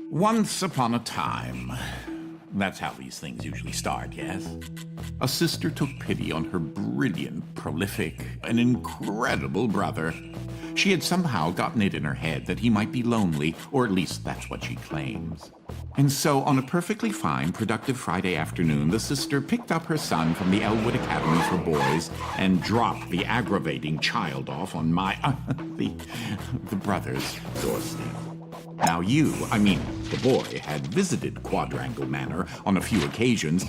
Once upon a time. That's how these things usually start, yes? A sister took pity on her brilliant, prolific, and incredible brother. She had somehow gotten it in her head that he might be lonely, or at least that's what she claims. And so, on a perfectly fine, productive Friday afternoon, the sister picked up her son from the Elwood Academy for Boys and dropped the aggravating child off on the brother's doorstep. Now the boy, had visited Quadrangle Manor on a few occasions.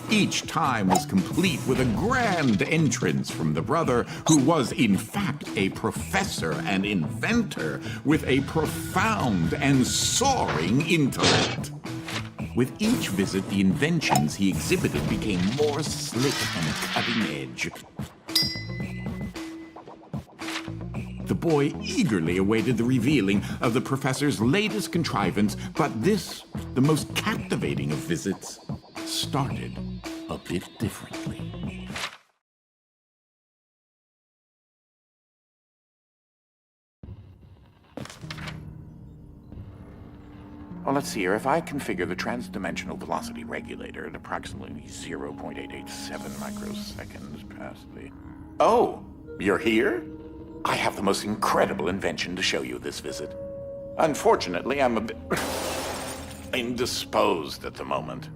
Each time was complete with a grand entrance from the brother, who was in fact a professor and inventor with a profound and soaring intellect. With each visit, the inventions he exhibited became more slick and cutting edge. The boy eagerly awaited the revealing of the professor's latest contrivance, but this, the most captivating of visits, started a bit differently. Well, let's see here. If I configure the transdimensional velocity regulator at approximately 0.887 microseconds past the... Oh, you're here? I have the most incredible invention to show you this visit. Unfortunately, I'm a bit indisposed at the moment.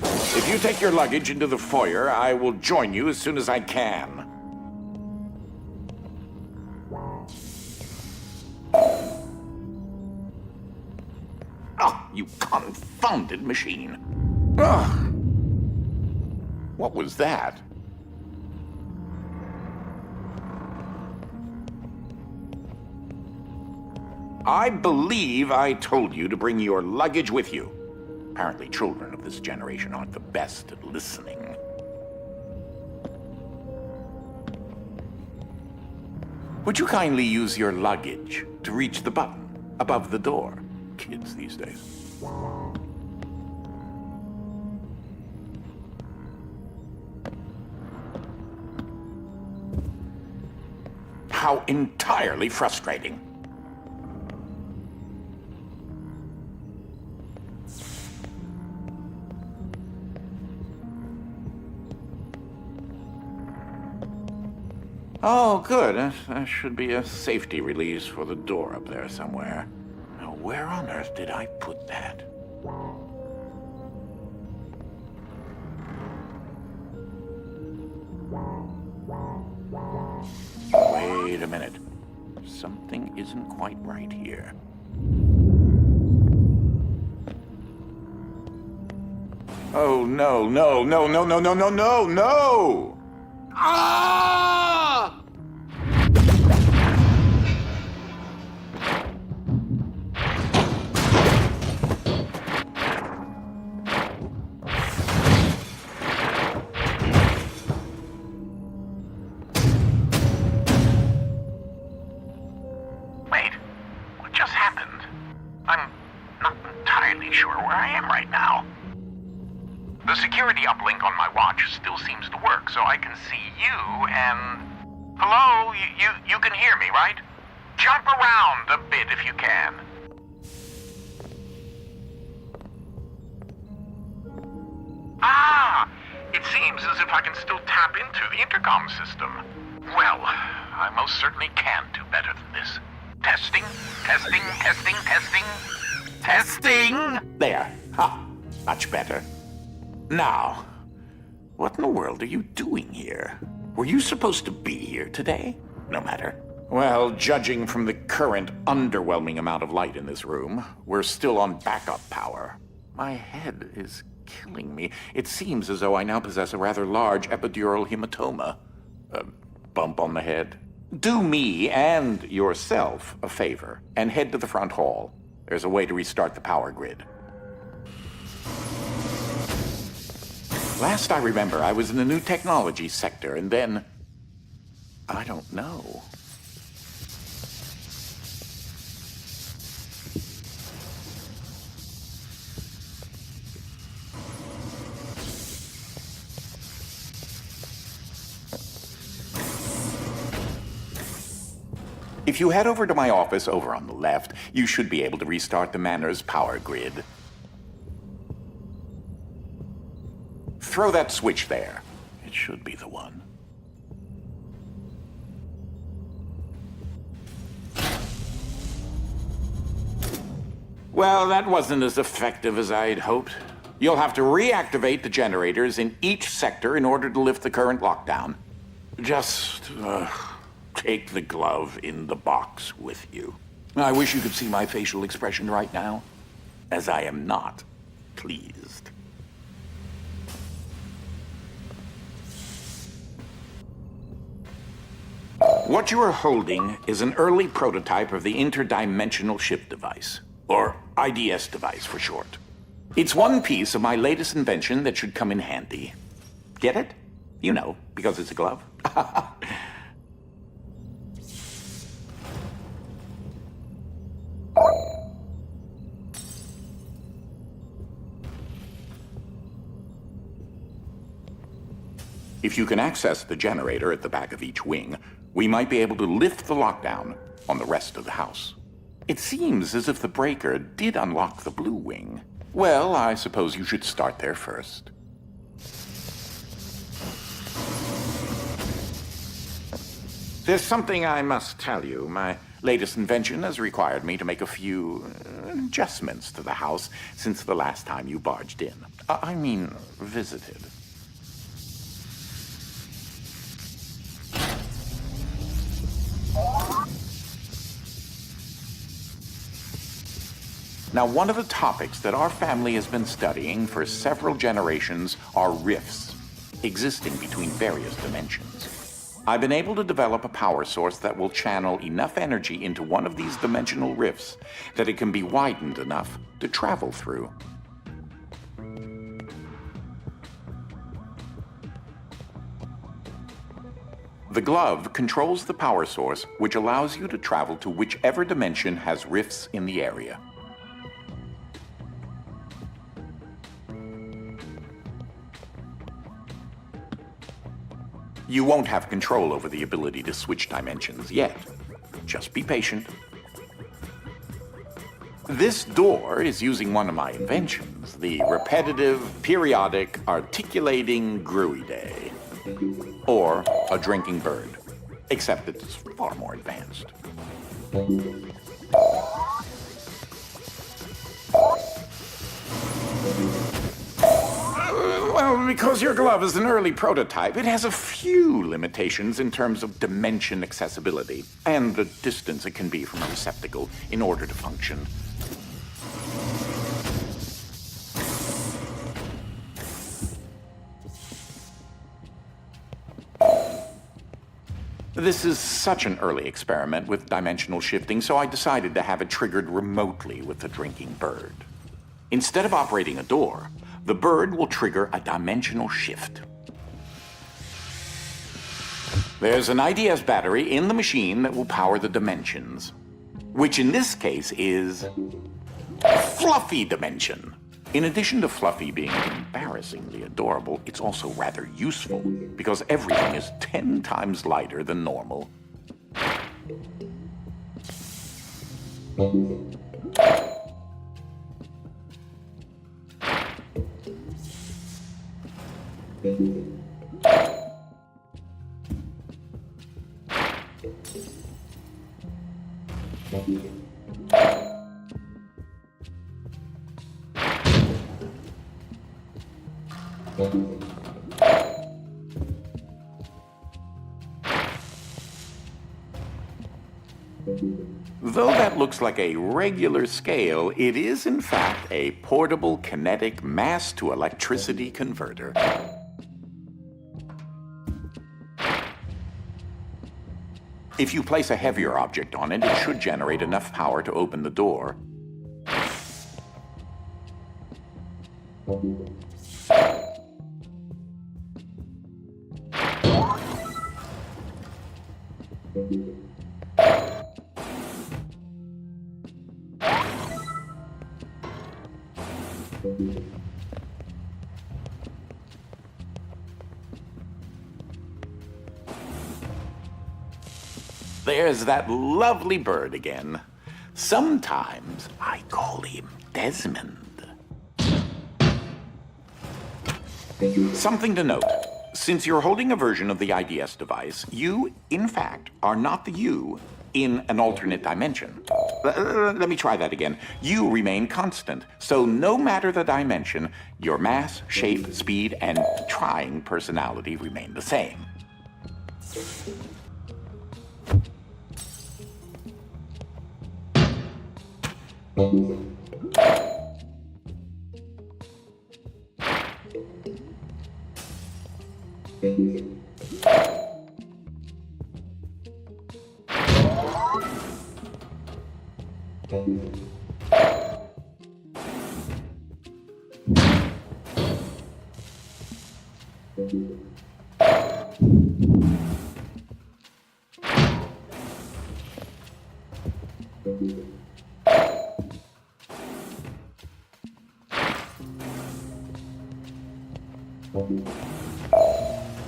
If you take your luggage into the foyer, I will join you as soon as I can. Oh, you confounded machine. Ugh. What was that? I believe I told you to bring your luggage with you. Apparently children of this generation aren't the best at listening. Would you kindly use your luggage to reach the button above the door? Kids these days. How entirely frustrating. Oh, good. That should be a safety release for the door up there somewhere. Now, where on earth did I put that? Wait a minute. Something isn't quite right here. Oh, no, no, no, no, no, no, no, no, no! Ah! Wait, what just happened? I'm not entirely sure where I am right now. The security uplink on my watch still seems to work, so I can see you and... Hello? You can hear me, right? Jump around a bit if you can. Ah! It seems as if I can still tap into the intercom system. Well, I most certainly can do better than this. Testing, testing, testing, testing. Testing! There. Ha! Much better. Now, what in the world are you doing here? Were you supposed to be here today? No matter. Well, judging from the current underwhelming amount of light in this room, we're still on backup power. My head is killing me. It seems as though I now possess a rather large epidural hematoma. A bump on the head. Do me and yourself a favor and head to the front hall. There's a way to restart the power grid. Last I remember, I was in the new technology sector, and then... I don't know. If you head over to my office over on the left, you should be able to restart the manor's power grid. Throw that switch there. It should be the one. Well, that wasn't as effective as I'd hoped. You'll have to reactivate the generators in each sector in order to lift the current lockdown. Just, take the glove in the box with you. I wish you could see my facial expression right now, as I am not pleased. What you are holding is an early prototype of the interdimensional shift device, or IDS device for short. It's one piece of my latest invention that should come in handy. Get it? You know, because it's a glove. If you can access the generator at the back of each wing, we might be able to lift the lockdown on the rest of the house. It seems as if the breaker did unlock the blue wing. Well, I suppose you should start there first. There's something I must tell you. My latest invention has required me to make a few adjustments to the house since the last time you barged in. I mean, visited. Now, one of the topics that our family has been studying for several generations are rifts existing between various dimensions. I've been able to develop a power source that will channel enough energy into one of these dimensional rifts that it can be widened enough to travel through. The glove controls the power source, which allows you to travel to whichever dimension has rifts in the area. You won't have control over the ability to switch dimensions yet. Just be patient. This door is using one of my inventions, the repetitive, periodic, articulating gruidae, or a drinking bird, except it's far more advanced. Well, because your glove is an early prototype, it has a few limitations in terms of dimension accessibility and the distance it can be from a receptacle in order to function. This is such an early experiment with dimensional shifting, so I decided to have it triggered remotely with the drinking bird. Instead of operating a door, the bird will trigger a dimensional shift. There's an IDS battery in the machine that will power the dimensions, which in this case is Fluffy Dimension. In addition to Fluffy being embarrassingly adorable, it's also rather useful because everything is 10 times lighter than normal. Though that looks like a regular scale, it is in fact a portable kinetic mass-to-electricity converter. If you place a heavier object on it, it should generate enough power to open the door. there's that lovely bird again. Sometimes I call him Desmond. Something to note. Since you're holding a version of the IDS device, you, in fact, are not the you in an alternate dimension. Let me try that again. You remain constant, so no matter the dimension, your mass, shape, speed, and trying personality remain the same.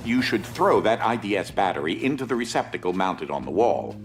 You should throw that IDS battery into the receptacle mounted on the wall.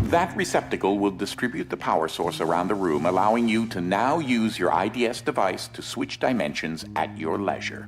That receptacle will distribute the power source around the room, allowing you to now use your IDS device to switch dimensions at your leisure.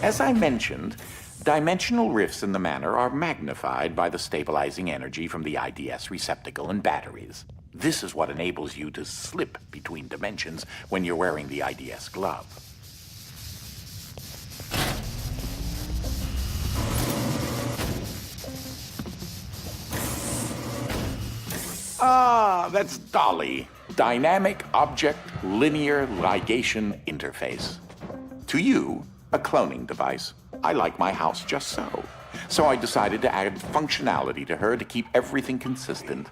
As I mentioned, dimensional rifts in the manor are magnified by the stabilizing energy from the IDS receptacle and batteries. This is what enables you to slip between dimensions when you're wearing the IDS glove. Ah, that's Dolly. Dynamic Object Linear Ligation Interface. To you, a cloning device. I like my house just so. So I decided to add functionality to her to keep everything consistent.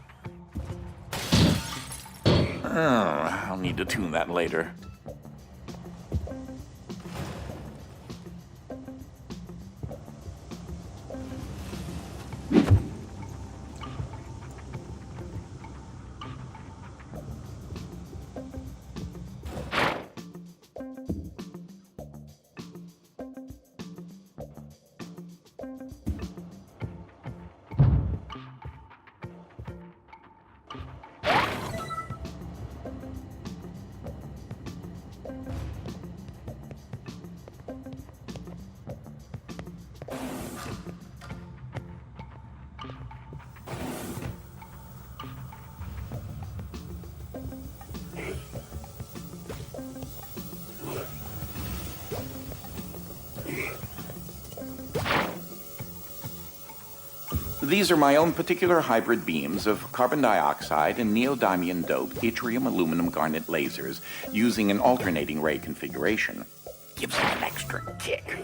I'll need to tune that later. These are my own particular hybrid beams of carbon dioxide and neodymium-doped yttrium aluminum garnet lasers using an alternating ray configuration. Gives them an extra kick.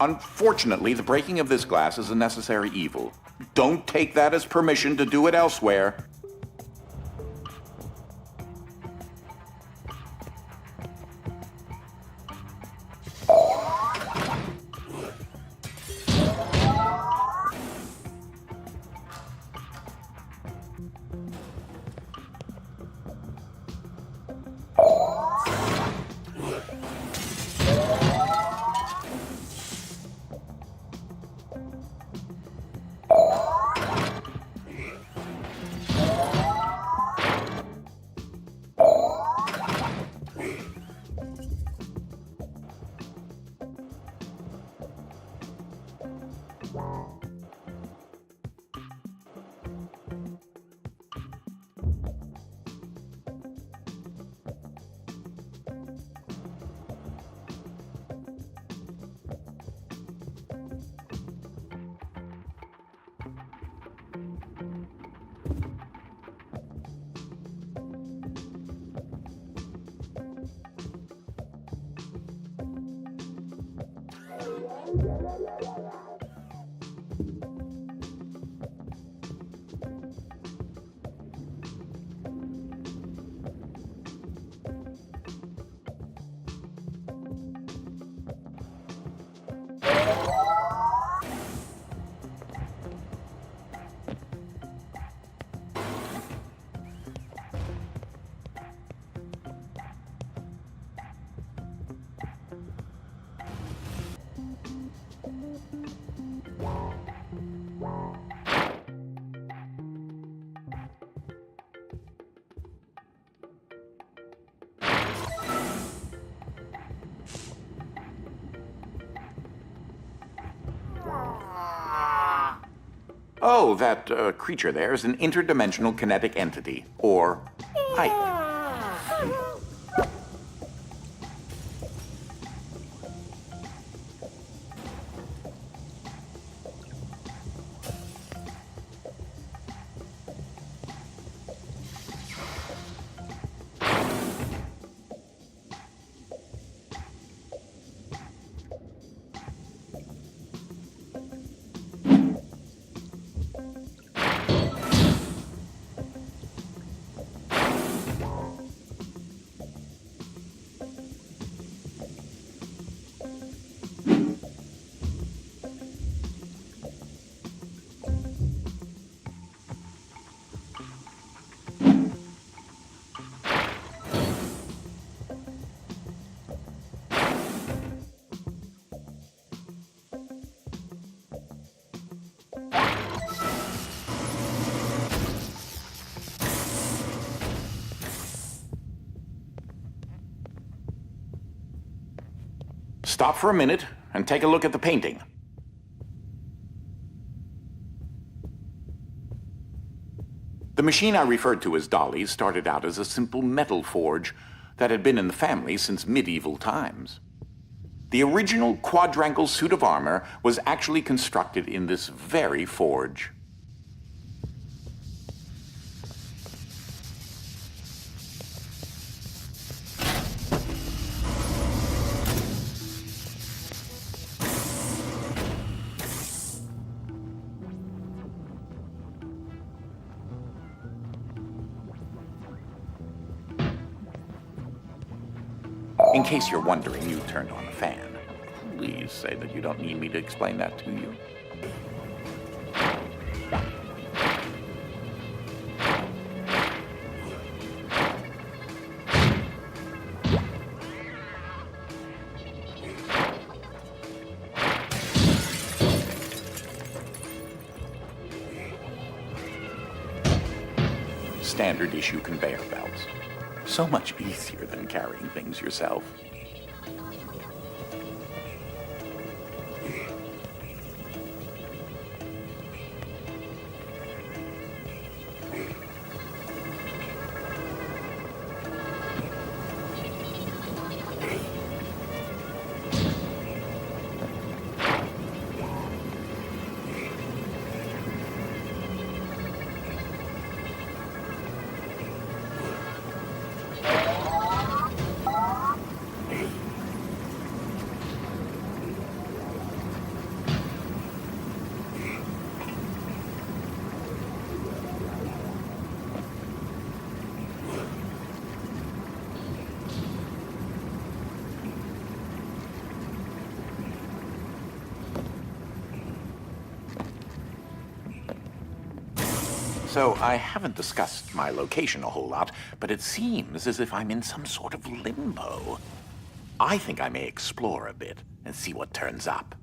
Unfortunately, the breaking of this glass is a necessary evil. Don't take that as permission to do it elsewhere. Oh, that creature there is an interdimensional kinetic entity, or Ike. Stop for a minute and take a look at the painting. The machine I referred to as Dolly started out as a simple metal forge that had been in the family since medieval times. The original quadrangle suit of armor was actually constructed in this very forge. In case you're wondering, you turned on a fan. Please say that you don't need me to explain that to you. Standard issue conveyor belts. So much easier than carrying things yourself. So I haven't discussed my location a whole lot, but it seems as if I'm in some sort of limbo. I think I may explore a bit and see what turns up.